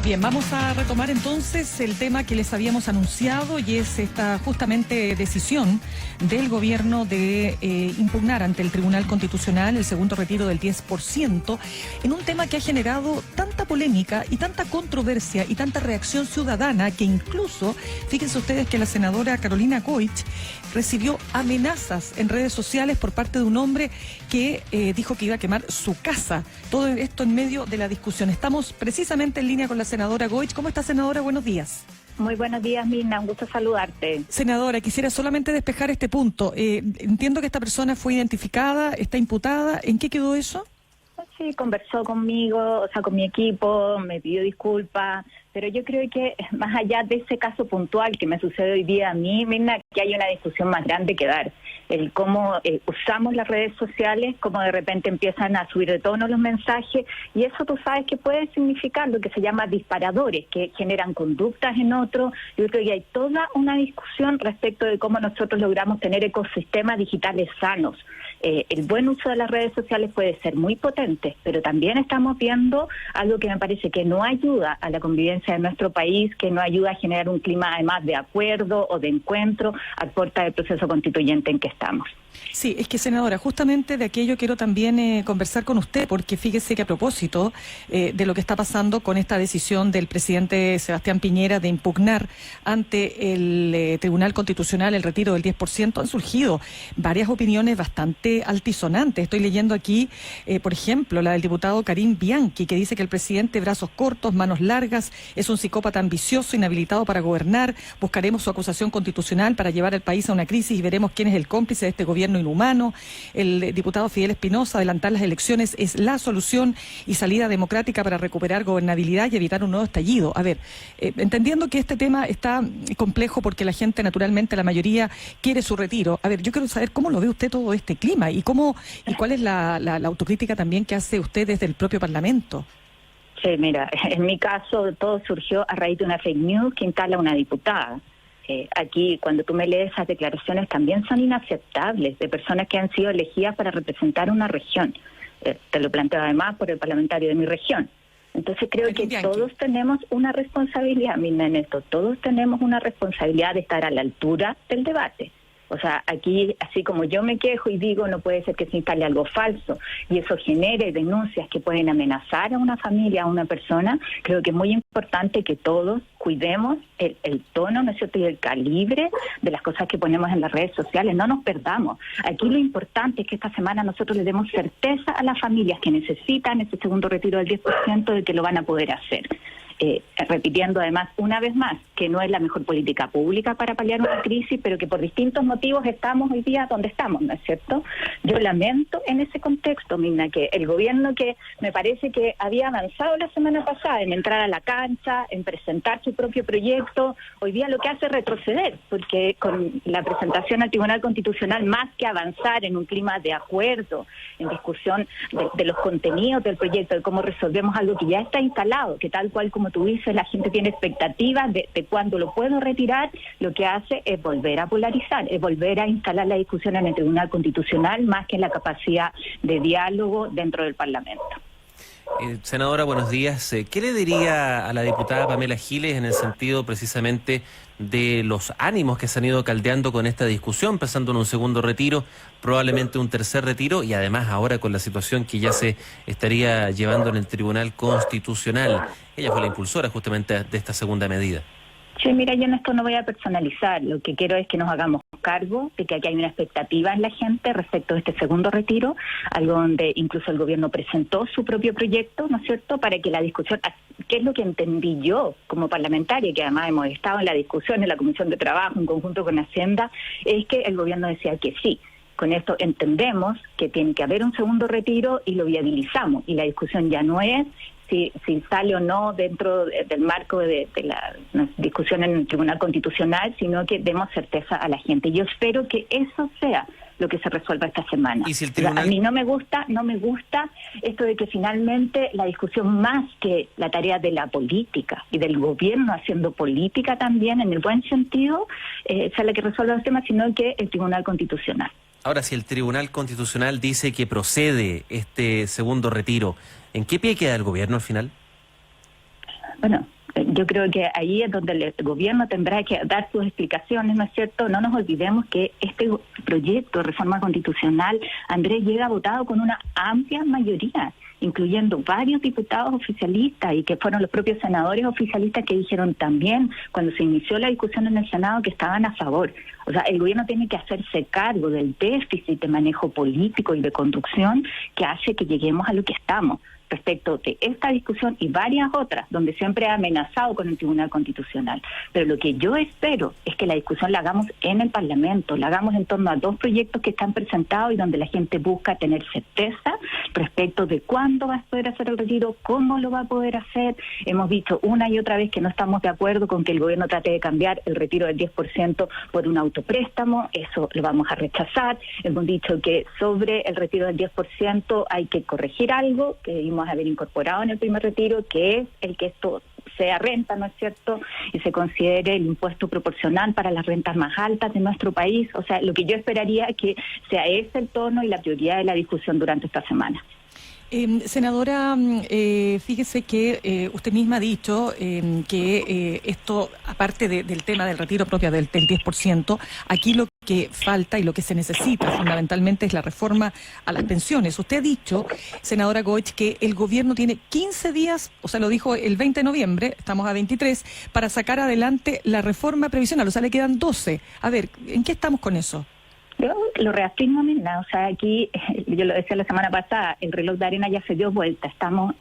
Bien, vamos a retomar entonces el tema que les habíamos anunciado y es esta justamente decisión del gobierno de impugnar ante el Tribunal Constitucional el segundo retiro del 10% en un tema que ha generado tanta polémica y tanta controversia y tanta reacción ciudadana que incluso, fíjense ustedes que la senadora Carolina Goich recibió amenazas en redes sociales por parte de un hombre que dijo que iba a quemar su casa. Todo esto en medio de la discusión. Estamos precisamente en línea con la senadora Goich. ¿Cómo está, senadora? Buenos días. Muy buenos días, Mirna. Un gusto saludarte. Senadora, quisiera solamente despejar este punto. Entiendo que esta persona fue identificada, está imputada. ¿En qué quedó eso? Sí, conversó conmigo, o sea, con mi equipo, me pidió disculpas, pero yo creo que más allá de ese caso puntual que me sucede hoy día a mí, Mirna, que hay una discusión más grande que dar. El cómo usamos las redes sociales, cómo de repente empiezan a subir de tono los mensajes, y eso tú sabes que puede significar lo que se llama disparadores, que generan conductas en otros. Yo creo que hay toda una discusión respecto de cómo nosotros logramos tener ecosistemas digitales sanos. El buen uso de las redes sociales puede ser muy potente, pero también estamos viendo algo que me parece que no ayuda a la convivencia de nuestro país, que no ayuda a generar un clima además de acuerdo o de encuentro a puerta del proceso constituyente en que estamos. Sí, es que, senadora, justamente de aquello quiero también conversar con usted, porque fíjese que a propósito de lo que está pasando con esta decisión del presidente Sebastián Piñera de impugnar ante el Tribunal Constitucional el retiro del 10%, han surgido varias opiniones bastante altisonantes. Estoy leyendo aquí, por ejemplo, la del diputado Karim Bianchi, que dice que el presidente, brazos cortos, manos largas, es un psicópata ambicioso, inhabilitado para gobernar. Buscaremos su acusación constitucional para llevar al país a una crisis y veremos quién es el cómplice de este gobierno inhumano. El diputado Fidel Espinosa, adelantar las elecciones es la solución y salida democrática para recuperar gobernabilidad y evitar un nuevo estallido. A ver, entendiendo que este tema está complejo porque la gente, naturalmente, la mayoría quiere su retiro. A ver, yo quiero saber cómo lo ve usted todo este clima y cuál es la autocrítica también que hace usted desde el propio Parlamento. Sí, mira, en mi caso todo surgió a raíz de una fake news que instala una diputada. Aquí, cuando tú me lees esas declaraciones, también son inaceptables de personas que han sido elegidas para representar una región. Te lo planteo además por el parlamentario de mi región. Entonces creo que todos tenemos una responsabilidad, Mirna, en esto. Todos tenemos una responsabilidad de estar a la altura del debate. O sea, aquí, así como yo me quejo y digo, no puede ser que se instale algo falso y eso genere denuncias que pueden amenazar a una familia, a una persona. Creo que es muy importante que todos cuidemos el tono, ¿no es cierto?, y el calibre de las cosas que ponemos en las redes sociales. No nos perdamos. Aquí lo importante es que esta semana nosotros le demos certeza a las familias que necesitan ese segundo retiro del 10% de que lo van a poder hacer. Repitiendo además una vez más que no es la mejor política pública para paliar una crisis, pero que por distintos motivos estamos hoy día donde estamos, ¿no es cierto? Yo lamento en ese contexto, Mirna, que el gobierno, que me parece que había avanzado la semana pasada en entrar a la cancha, en presentar su propio proyecto, hoy día lo que hace es retroceder, porque con la presentación al Tribunal Constitucional, más que avanzar en un clima de acuerdo, en discusión de los contenidos del proyecto, de cómo resolvemos algo que ya está instalado, que tal cual como tú dices, la gente tiene expectativas de cuándo lo puedo retirar, lo que hace es volver a polarizar, es volver a instalar la discusión en el Tribunal Constitucional más que en la capacidad de diálogo dentro del Parlamento. Senadora, buenos días. ¿Qué le diría a la diputada Pamela Giles en el sentido precisamente de los ánimos que se han ido caldeando con esta discusión, pensando en un segundo retiro, probablemente un tercer retiro y además ahora con la situación que ya se estaría llevando en el Tribunal Constitucional? Ella fue la impulsora justamente de esta segunda medida. Sí, mira, yo en esto no voy a personalizar. Lo que quiero es que nos hagamos cargo de que aquí hay una expectativa en la gente respecto de este segundo retiro, algo donde incluso el gobierno presentó su propio proyecto, ¿no es cierto?, para que la discusión, ¿qué es lo que entendí yo como parlamentaria, que además hemos estado en la discusión en la Comisión de Trabajo en conjunto con Hacienda, es que el gobierno decía que sí. Con esto entendemos que tiene que haber un segundo retiro y lo viabilizamos. Y la discusión ya no es si sale o no dentro del marco de la discusión en el Tribunal Constitucional, sino que demos certeza a la gente. Yo espero que eso sea lo que se resuelva esta semana. ¿Y si el tribunal... A mí no me gusta esto de que finalmente la discusión, más que la tarea de la política y del gobierno haciendo política también, en el buen sentido, sea la que resuelva los temas, sino que el Tribunal Constitucional. Ahora, si el Tribunal Constitucional dice que procede este segundo retiro, ¿en qué pie queda el gobierno al final? Bueno, yo creo que ahí es donde el gobierno tendrá que dar sus explicaciones, ¿no es cierto? No nos olvidemos que este proyecto de reforma constitucional, Andrés, llega votado con una amplia mayoría, incluyendo varios diputados oficialistas y que fueron los propios senadores oficialistas que dijeron también cuando se inició la discusión en el Senado que estaban a favor. O sea, el gobierno tiene que hacerse cargo del déficit de manejo político y de conducción que hace que lleguemos a lo que estamos respecto de esta discusión y varias otras, donde siempre ha amenazado con el Tribunal Constitucional. Pero lo que yo espero es que la discusión la hagamos en el Parlamento, la hagamos en torno a 2 proyectos que están presentados y donde la gente busca tener certeza respecto de cuándo va a poder hacer el retiro, cómo lo va a poder hacer. Hemos dicho una y otra vez que no estamos de acuerdo con que el gobierno trate de cambiar el retiro del 10% por un autopréstamo, eso lo vamos a rechazar. Hemos dicho que sobre el retiro del 10% hay que corregir algo que vimos haber incorporado en el primer retiro, que es el que esto sea renta, ¿no es cierto? Y se considere el impuesto proporcional para las rentas más altas de nuestro país. O sea, lo que yo esperaría es que sea ese el tono y la prioridad de la discusión durante esta semana. Senadora, fíjese que usted misma ha dicho que esto, aparte del tema del retiro propio del 10%, aquí lo que falta y lo que se necesita fundamentalmente es la reforma a las pensiones. Usted ha dicho, senadora Goich, que el gobierno tiene 15 días, o sea, lo dijo el 20 de noviembre, estamos a 23, para sacar adelante la reforma previsional, o sea, le quedan 12. A ver, ¿en qué estamos con eso? Yo lo reafirmo, Mirna, o sea, aquí, yo lo decía la semana pasada, el reloj de arena ya se dio vuelta, estamos,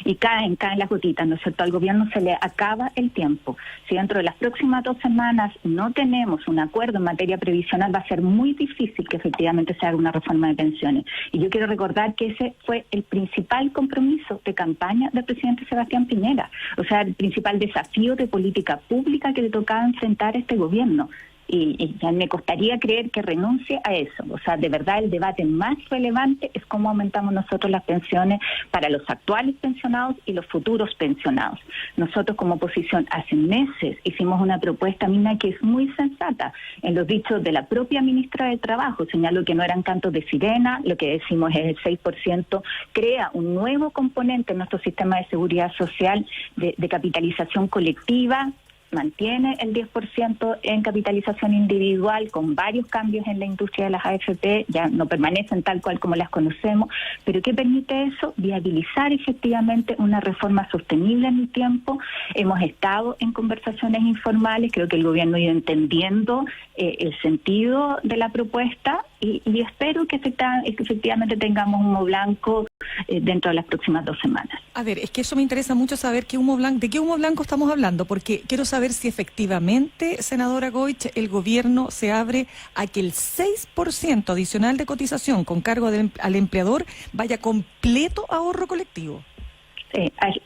y caen las gotitas, ¿no es cierto? Al gobierno se le acaba el tiempo. Si dentro de las próximas 2 semanas no tenemos un acuerdo en materia previsional, va a ser muy difícil que efectivamente se haga una reforma de pensiones. Y yo quiero recordar que ese fue el principal compromiso de campaña del presidente Sebastián Piñera, o sea, el principal desafío de política pública que le tocaba enfrentar a este gobierno. Y ya me costaría creer que renuncie a eso. O sea, de verdad el debate más relevante es cómo aumentamos nosotros las pensiones para los actuales pensionados y los futuros pensionados. Nosotros como oposición hace meses hicimos una propuesta, Mina, que es muy sensata. En los dichos de la propia ministra de Trabajo, señaló que no eran cantos de sirena, lo que decimos es el 6%, crea un nuevo componente en nuestro sistema de seguridad social de capitalización colectiva, mantiene el 10% en capitalización individual con varios cambios en la industria de las AFP, ya no permanecen tal cual como las conocemos, pero ¿qué permite eso? Viabilizar efectivamente una reforma sostenible en el tiempo. Hemos estado en conversaciones informales, creo que el gobierno ha ido entendiendo el sentido de la propuesta y espero que efectivamente tengamos humo blanco dentro de las próximas 2 semanas. A ver, es que eso me interesa mucho saber de qué humo blanco estamos hablando, porque quiero saber si efectivamente, senadora Goich, el gobierno se abre a que el 6% adicional de cotización con cargo al empleador vaya completo a ahorro colectivo.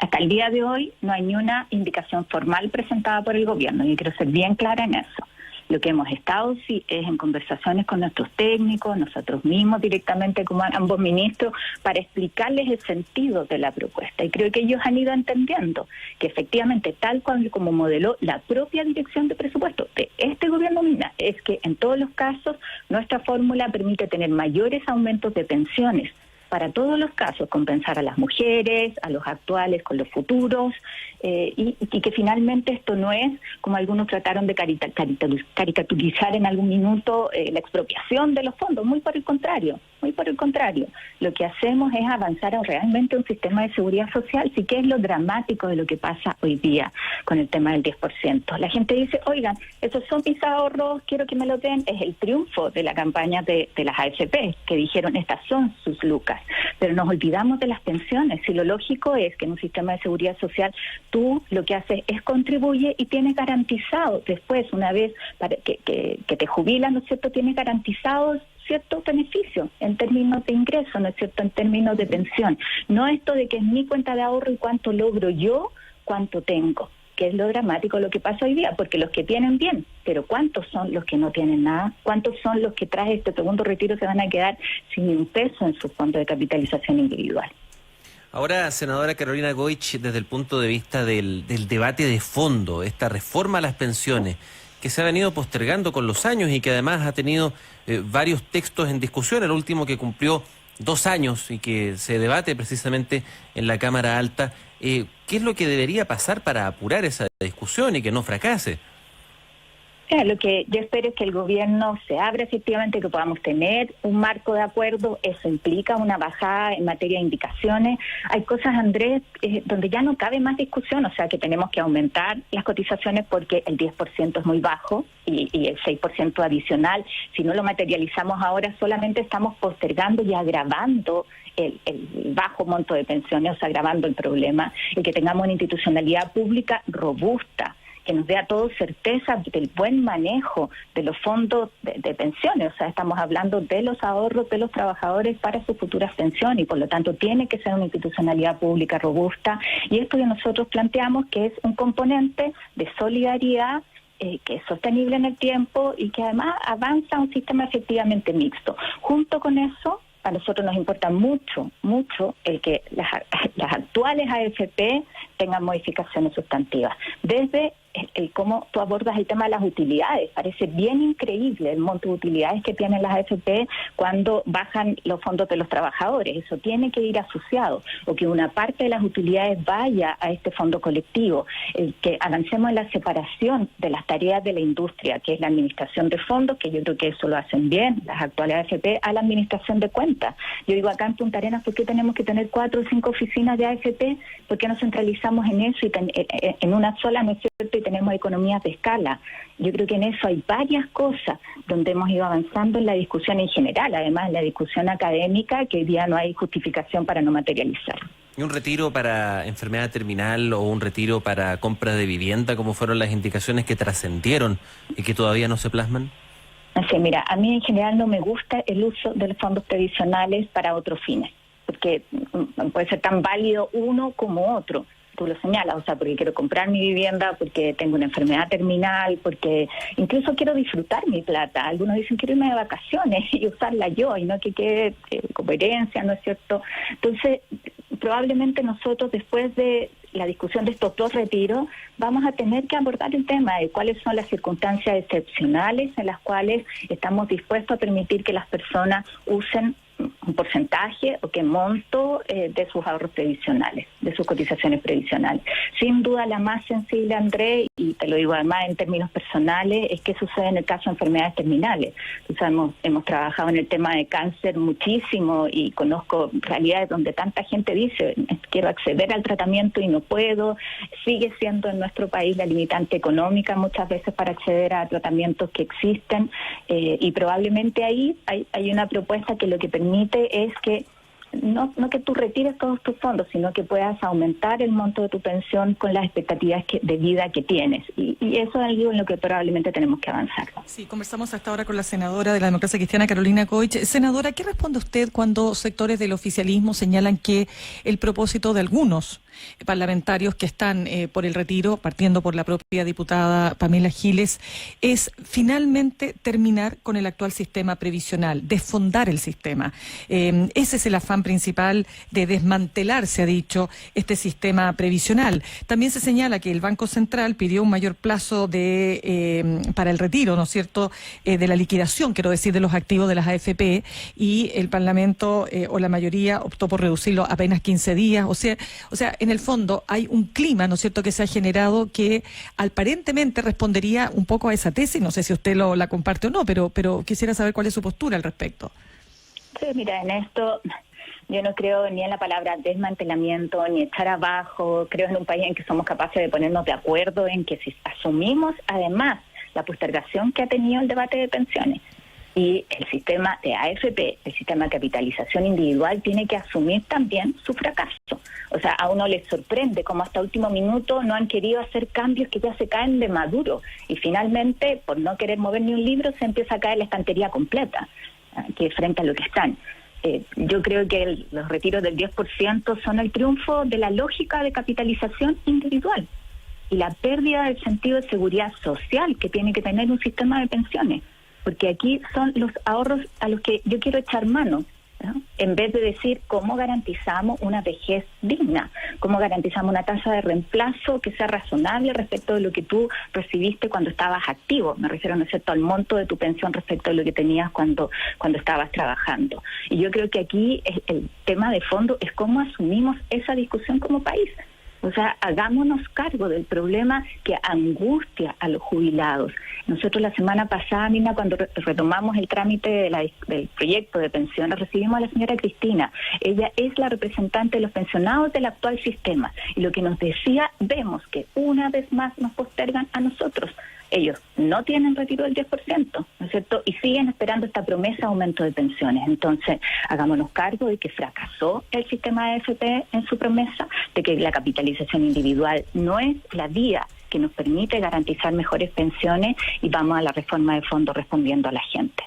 Hasta el día de hoy no hay ni una indicación formal presentada por el gobierno y quiero ser bien clara en eso. Lo que hemos estado sí es en conversaciones con nuestros técnicos, nosotros mismos directamente como ambos ministros, para explicarles el sentido de la propuesta. Y creo que ellos han ido entendiendo que efectivamente tal cual como modeló la propia dirección de presupuesto de este gobierno, Mina, es que en todos los casos nuestra fórmula permite tener mayores aumentos de pensiones para todos los casos, compensar a las mujeres, a los actuales con los futuros, y que finalmente esto no es, como algunos trataron de caricaturizar en algún minuto, la expropiación de los fondos, muy por el contrario. Lo que hacemos es avanzar a realmente un sistema de seguridad social, sí que es lo dramático de lo que pasa hoy día con el tema del 10%. La gente dice, oigan, esos son mis ahorros, quiero que me lo den, es el triunfo de la campaña de las AFP, que dijeron, estas son sus lucas. Pero nos olvidamos de las pensiones, y lo lógico es que en un sistema de seguridad social tú lo que haces es contribuye y tienes garantizado después, una vez para que te jubilan, ¿no es cierto?, tienes garantizados ciertos beneficios en términos de ingreso, ¿no es cierto?, en términos de pensión. No esto de que es mi cuenta de ahorro y cuánto logro yo, cuánto tengo, que es lo dramático lo que pasa hoy día, porque los que tienen bien, pero ¿cuántos son los que no tienen nada? ¿Cuántos son los que tras este segundo retiro se van a quedar sin un peso en su fondo de capitalización individual? Ahora, senadora Carolina Goich, desde el punto de vista del debate de fondo, esta reforma a las pensiones, que se ha venido postergando con los años y que además ha tenido varios textos en discusión, el último que cumplió 2 años y que se debate precisamente en la Cámara Alta, ¿Qué es lo que debería pasar para apurar esa discusión y que no fracase? Lo que yo espero es que el gobierno se abra efectivamente, que podamos tener un marco de acuerdo. Eso implica una bajada en materia de indicaciones. Hay cosas, Andrés, donde ya no cabe más discusión, o sea que tenemos que aumentar las cotizaciones porque el 10% es muy bajo y el 6% adicional, si no lo materializamos ahora, solamente estamos postergando y agravando el bajo monto de pensiones, o sea, agravando el problema, y que tengamos una institucionalidad pública robusta, que nos dé a todos certeza del buen manejo de los fondos de pensiones. O sea, estamos hablando de los ahorros de los trabajadores para sus futuras pensiones y por lo tanto tiene que ser una institucionalidad pública robusta. Y esto que nosotros planteamos que es un componente de solidaridad que es sostenible en el tiempo y que además avanza a un sistema efectivamente mixto. Junto con eso, a nosotros nos importa mucho el que las actuales AFP tengan modificaciones sustantivas. Desde el cómo tú abordas el tema de las utilidades. Parece bien increíble el monto de utilidades que tienen las AFP cuando bajan los fondos de los trabajadores. Eso tiene que ir asociado, o que una parte de las utilidades vaya a este fondo colectivo. Que avancemos en la separación de las tareas de la industria, que es la administración de fondos, que yo creo que eso lo hacen bien las actuales AFP, a la administración de cuentas. Yo digo, acá en Punta Arenas, ¿por qué tenemos que tener 4 o 5 oficinas de AFP? ¿Por qué no centralizamos en eso y en una sola, no es cierto? Y tenemos economías de escala. Yo creo que en eso hay varias cosas donde hemos ido avanzando en la discusión en general, además en la discusión académica, que hoy día no hay justificación para no materializar. ¿Y un retiro para enfermedad terminal o un retiro para compra de vivienda, como fueron las indicaciones que trascendieron y que todavía no se plasman? Así, mira, a mí en general no me gusta el uso de los fondos previsionales para otros fines, porque puede ser tan válido uno como otro. Tú lo señalas, o sea, porque quiero comprar mi vivienda, porque tengo una enfermedad terminal, porque incluso quiero disfrutar mi plata. Algunos dicen quiero irme de vacaciones y usarla yo y no que quede como herencia, ¿no es cierto? Entonces, probablemente nosotros después de la discusión de estos 2 retiros vamos a tener que abordar el tema de cuáles son las circunstancias excepcionales en las cuales estamos dispuestos a permitir que las personas usen un porcentaje o qué monto de sus ahorros previsionales, de sus cotizaciones previsionales. Sin duda la más sensible, Andrés, y te lo digo además en términos personales, es qué sucede en el caso de enfermedades terminales. Hemos trabajado en el tema de cáncer muchísimo y conozco realidades donde tanta gente dice quiero acceder al tratamiento y no puedo. Sigue siendo en nuestro país la limitante económica muchas veces para acceder a tratamientos que existen y probablemente ahí hay una propuesta que lo que permite es que no que tú retires todos tus fondos, sino que puedas aumentar el monto de tu pensión con las expectativas de vida que tienes. Y eso es algo en lo que probablemente tenemos que avanzar. Sí, conversamos hasta ahora con la senadora de la Democracia Cristiana, Carolina Coich. Senadora, ¿qué responde usted cuando sectores del oficialismo señalan que el propósito de algunos parlamentarios que están por el retiro, partiendo por la propia diputada Pamela Giles, es finalmente terminar con el actual sistema previsional, desfondar el sistema? Ese es el afán principal de desmantelar, se ha dicho, este sistema previsional. También se señala que el Banco Central pidió un mayor plazo para el retiro, ¿no es cierto?, de la liquidación, quiero decir, de los activos de las AFP, y el Parlamento o la mayoría optó por reducirlo a apenas 15 días. O sea, en el fondo hay un clima, ¿no es cierto?, que se ha generado que aparentemente respondería un poco a esa tesis. No sé si usted la comparte o no, pero quisiera saber cuál es su postura al respecto. Sí, mira, en esto yo no creo ni en la palabra desmantelamiento ni echar abajo. Creo en un país en que somos capaces de ponernos de acuerdo, en que si asumimos además la postergación que ha tenido el debate de pensiones y el sistema de AFP, el sistema de capitalización individual, tiene que asumir también su fracaso. O sea, a uno le sorprende cómo hasta último minuto no han querido hacer cambios que ya se caen de maduro y finalmente, por no querer mover ni un libro, se empieza a caer la estantería completa, que frente a lo que están. Yo creo que los retiros del 10% son el triunfo de la lógica de capitalización individual y la pérdida del sentido de seguridad social que tiene que tener un sistema de pensiones. Porque aquí son los ahorros a los que yo quiero echar mano, ¿no? En vez de decir cómo garantizamos una vejez digna, cómo garantizamos una tasa de reemplazo que sea razonable respecto de lo que tú recibiste cuando estabas activo. Me refiero, ¿no es cierto?, al monto de tu pensión respecto de lo que tenías cuando estabas trabajando. Y yo creo que aquí el tema de fondo es cómo asumimos esa discusión como país. O sea, hagámonos cargo del problema que angustia a los jubilados. Nosotros la semana pasada, Nina, cuando retomamos el trámite del proyecto de pensiones, recibimos a la señora Cristina. Ella es la representante de los pensionados del actual sistema. Y lo que nos decía, vemos que una vez más nos postergan a nosotros. Ellos no tienen retiro del 10%, ¿no es cierto? Y siguen esperando esta promesa de aumento de pensiones. Entonces, hagámonos cargo de que fracasó el sistema de AFP en su promesa, de que la capitalización individual no es la vía que nos permite garantizar mejores pensiones, y vamos a la reforma de fondo respondiendo a la gente.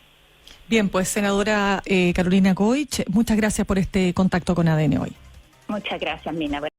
Bien, pues senadora Carolina Goich, muchas gracias por este contacto con ADN hoy. Muchas gracias, Mina.